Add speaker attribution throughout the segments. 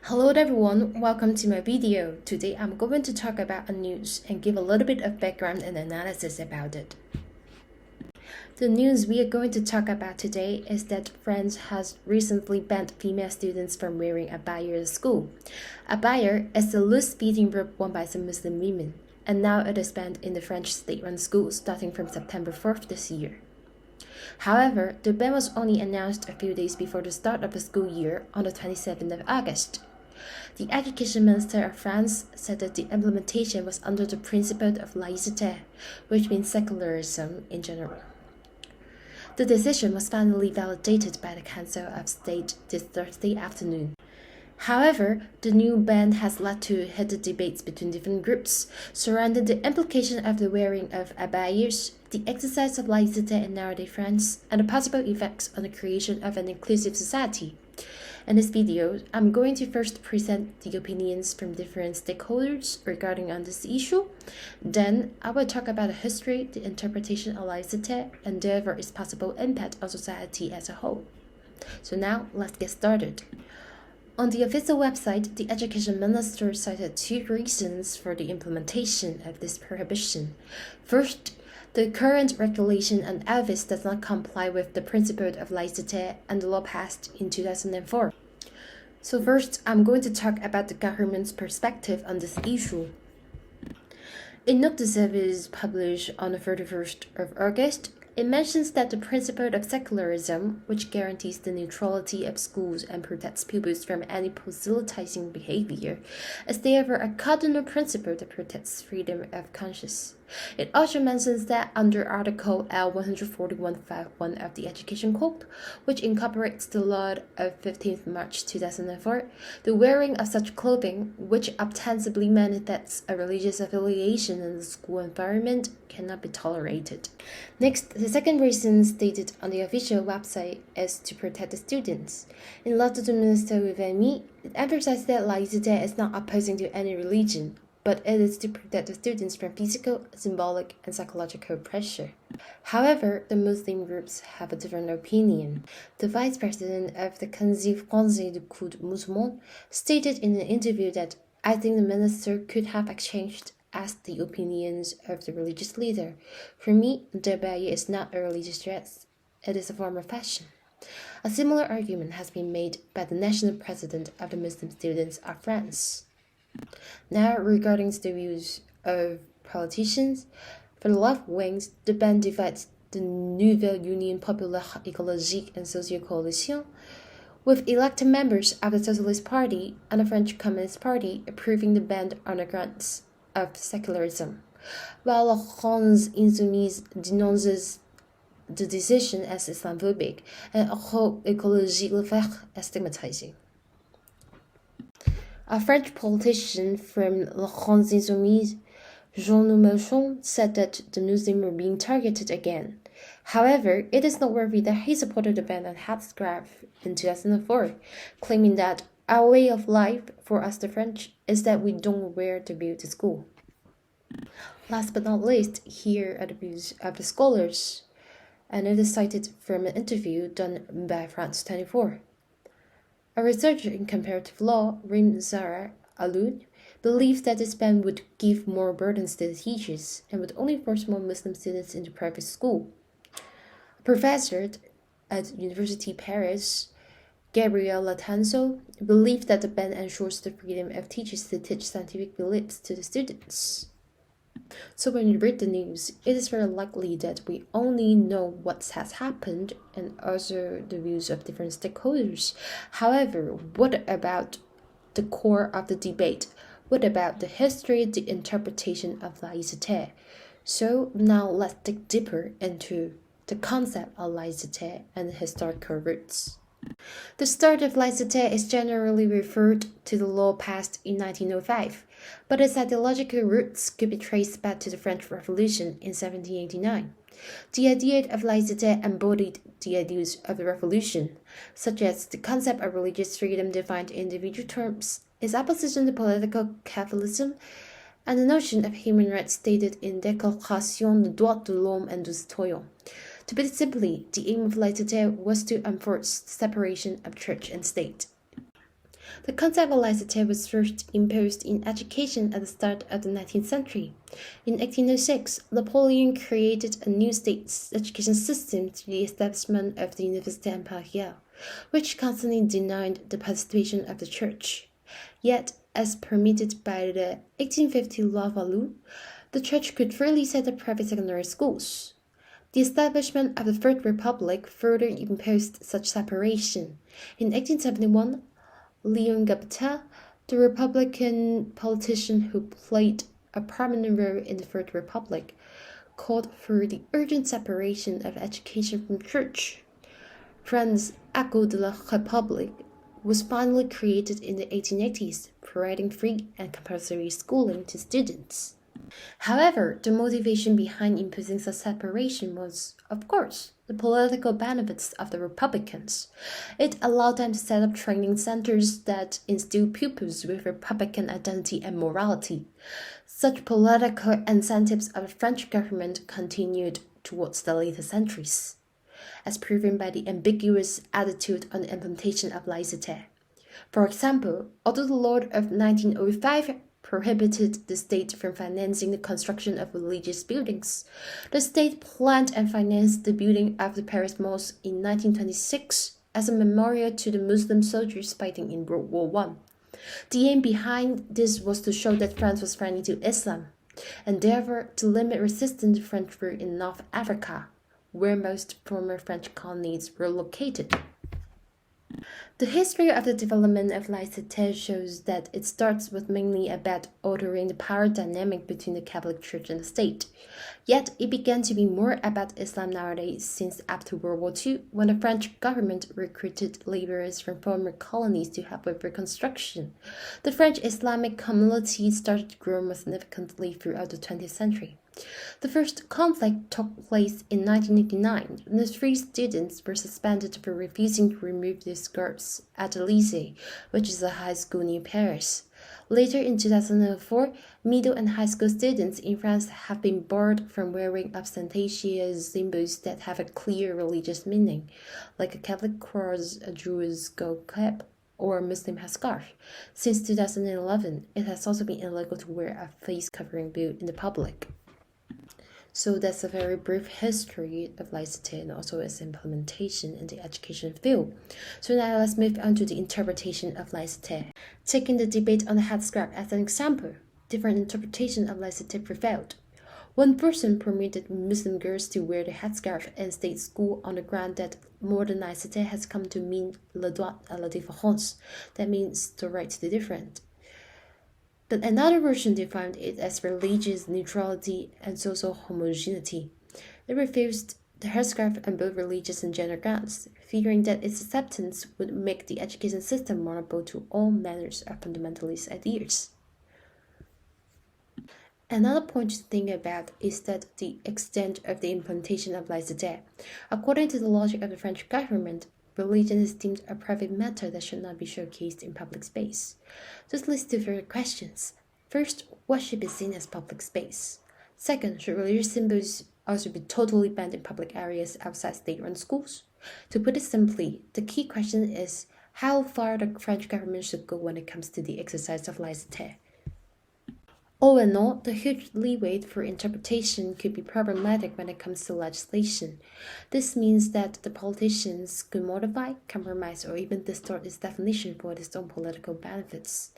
Speaker 1: Hello everyone, welcome to my video. Today I'm going to talk about a news and give a little bit of background and analysis about it. The news we are going to talk about today is that France has recently banned female students from wearing abaya at school. Abaya is the loose beating robe worn by some Muslim women, and now it is banned in the French state-run schools starting from September 4th this year. However, the ban was only announced a few days before the start of the school year on the 27th of August. The Education Minister of France said that the implementation was under the principle of laïcité, which means secularism in general. The decision was finally validated by the Council of State this Thursday afternoon. However, the new ban has led to heated debates between different groups surrounding the implication of the wearing of abayas, the exercise of laïcité in nowadays France, and the possible effects on the creation of an inclusive society. In this video, I'm going to first present the opinions from different stakeholders regarding on this issue. Then, I will talk about the history, the interpretation of laïcité, and therefore its possible impact on society as a whole. So now, let's get started. On the official website, the Education Minister cited two reasons for the implementation of this prohibition. First, the current regulation on outfits does not comply with the principle of laïcité and the law passed in 2004. So first, I'm going to talk about the government's perspective on this issue. In note de service published on the 31st of August, it mentions that the principle of secularism, which guarantees the neutrality of schools and protects pupils from any proselytizing behavior, is therefore a cardinal principle that protects freedom of conscience. It also mentions that under Article L 141.51 of the Education Code, which incorporates the law of 15th March 2004, the wearing of such clothing, which ostensibly manifests a religious affiliation in the school environment, cannot be tolerated. Next, the second reason stated on the official website is to protect the students. In Lettre du Ministère Ouvert, it emphasized that laïcité is not opposing to any religion, but it is to protect the students from physical, symbolic, and psychological pressure. However, the Muslim groups have a different opinion. The vice president of the Conseil français du culte musulman stated in an interview that I think the minister could have asked the opinions of the religious leader. For me, the abaya is not a religious dress. It is a form of fashion. A similar argument has been made by the national president of the Muslim Students of France. Now, regarding the views of politicians, for the left wings, the ban divides the Nouvelle Union Populaire Écologique and Social Coalition, with elected members of the Socialist Party and the French Communist Party approving the ban on the grounds of secularism, while La France Insoumise denounces the decision as Islamophobic and Écologie Le Vert as stigmatizing. A French politician from La France Insoumise, Jean Mélenchon, said that the Muslims were being targeted again. However, it is noteworthy that he supported the ban on headscarf in 2004, claiming that our way of life for us the French is that we don't wear the veil to school. Last but not least, here are the views of the scholars, and it is cited from an interview done by France 24. A researcher in comparative law, Rim Zara Alun, believes that this ban would give more burdens to the teachers and would only force more Muslim students into private school. A professor at University Paris, Gabriel Latanzo, believed that the ban ensures the freedom of teachers to teach scientific beliefs to the students. So when you read the news, it is very likely that we only know what has happened and also the views of different stakeholders. However, what about the core of the debate? What about the history, the interpretation of laïcité? So now let's dig deeper into the concept of laïcité and the historical roots. The start of laïcité is generally referred to the law passed in 1905, but its ideological roots could be traced back to the French Revolution in 1789. The idea of laïcité embodied the ideals of the Revolution, such as the concept of religious freedom defined in individual terms, its opposition to political Catholicism, and the notion of human rights stated in Déclaration des droits de l'homme et du citoyen. To put it simply, the aim of laïcité was to enforce the separation of church and state. The concept of laïcité was first imposed in education at the start of the 19th century. In 1806, Napoleon created a new state education system through the establishment of the Université Impériale, which constantly denied the participation of the church. Yet, as permitted by the 1850 Law Valou, the church could freely set up private secondary schools. The establishment of the Third Republic further imposed such separation. In 1871, Léon Gabetta, the Republican politician who played a prominent role in the Third Republic, called for the urgent separation of education from church. France's École de la République was finally created in the 1880s, providing free and compulsory schooling to students. However, the motivation behind imposing such separation was, of course, the political benefits of the Republicans. It allowed them to set up training centers that instill pupils with Republican identity and morality. Such political incentives of the French government continued towards the later centuries, as proven by the ambiguous attitude on the implementation of laïcité. For example, although the law of 1905 prohibited the state from financing the construction of religious buildings, the state planned and financed the building of the Paris Mosque in 1926 as a memorial to the Muslim soldiers fighting in World War I. The aim behind this was to show that France was friendly to Islam, and therefore to limit resistance to French rule in North Africa, where most former French colonies were located. The history of the development of laïcité shows that it starts with mainly about altering the power dynamic between the Catholic Church and the state. Yet it began to be more about Islam nowadays, since after World War II, when the French government recruited laborers from former colonies to help with reconstruction. The French Islamic community started to grow more significantly throughout the 20th century. The first conflict took place in 1989, when the 3 students were suspended for refusing to remove their scarves at the Lycée, which is a high school near Paris. Later in 2004, middle and high school students in France have been barred from wearing ostentatious symbols that have a clear religious meaning, like a Catholic cross, a Jewish skull cap, or a Muslim headscarf. Since 2011, it has also been illegal to wear a face covering boot in the public. So that's a very brief history of laïcité and also its implementation in the education field. So now let's move on to the interpretation of laïcité. Taking the debate on the headscarf as an example, different interpretations of laïcité prevailed. One person permitted Muslim girls to wear the headscarf in state school on the ground that modern laïcité has come to mean le droit à la différence, that means the right to the different. But another version defined it as religious neutrality and social homogeneity. It refused the headscarf on both religious and gender grounds, fearing that its acceptance would make the education system vulnerable to all manners of fundamentalist ideas. Another point to think about is that the extent of the implementation of laïcité. According to the logic of the French government, religion is deemed a private matter that should not be showcased in public space. This leads to further questions. First, what should be seen as public space? Second, should religious symbols also be totally banned in public areas outside state-run schools? To put it simply, the key question is how far the French government should go when it comes to the exercise of laïcité. All in all, the huge leeway for interpretation could be problematic when it comes to legislation. This means that the politicians could modify, compromise, or even distort its definition for its own political benefits.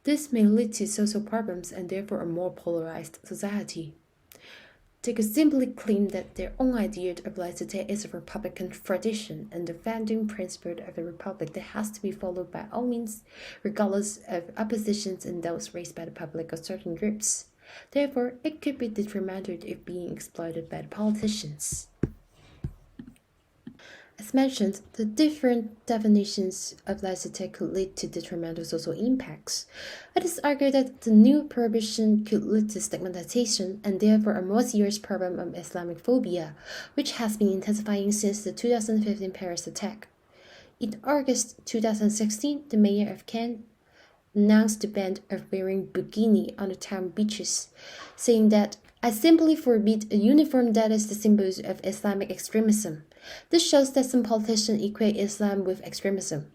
Speaker 1: This may lead to social problems and therefore a more polarized society. They could simply claim that their own idea of laïcité is a Republican tradition and the founding principle of the Republic that has to be followed by all means, regardless of oppositions and doubts raised by the public or certain groups. Therefore, it could be detrimental if being exploited by the politicians. As mentioned, the different definitions of laïcité could lead to detrimental social impacts. It is argued that the new prohibition could lead to stigmatization and therefore a more serious problem of Islamophobia, which has been intensifying since the 2015 Paris attack. In August 2016, the mayor of Cannes announced the ban of wearing burkini on the town beaches, saying that I simply forbid a uniform that is the symbol of Islamic extremism. This shows that some politicians equate Islam with extremism.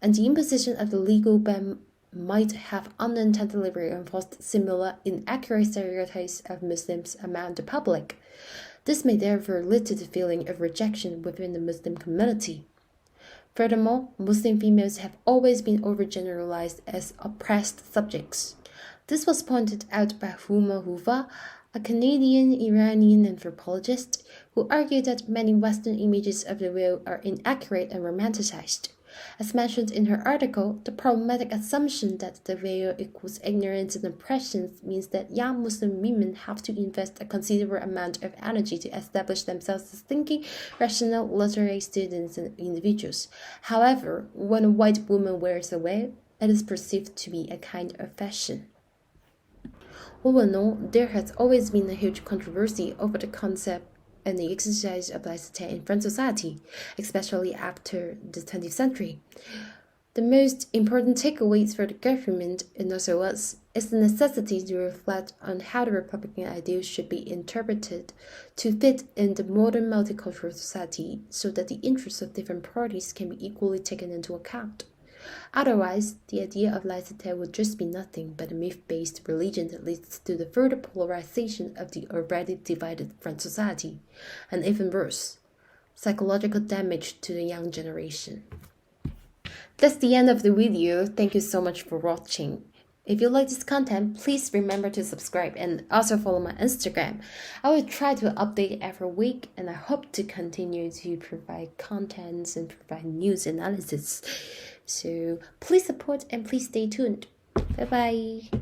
Speaker 1: and the imposition of the legal ban might have unintentionally reinforced similar inaccurate stereotypes of Muslims among the public. This may therefore lead to the feeling of rejection within the Muslim community. Furthermore, Muslim females have always been overgeneralized as oppressed subjects. This was pointed out by Homa, a Canadian-Iranian anthropologist, who argued that many Western images of the veil are inaccurate and romanticized. As mentioned in her article, the problematic assumption that the veil equals ignorance and oppression means that young Muslim women have to invest a considerable amount of energy to establish themselves as thinking, rational, literary students and individuals. However, when a white woman wears a veil, it is perceived to be a kind of fashion. All in all, there has always been a huge controversy over the concept and the exercise of laïcité in French society, especially after the 20th century. The most important takeaways for the government, and also us, is the necessity to reflect on how the Republican ideals should be interpreted to fit in the modern multicultural society so that the interests of different parties can be equally taken into account. Otherwise, the idea of laïcité would just be nothing but a myth-based religion that leads to the further polarization of the already divided French society, and even worse, psychological damage to the young generation. That's the end of the video. Thank you so much for watching. If you like this content, please remember to subscribe and also follow my Instagram. I will try to update every week, and I hope to continue to provide contents and provide news analysis. So please support and please stay tuned. Bye bye.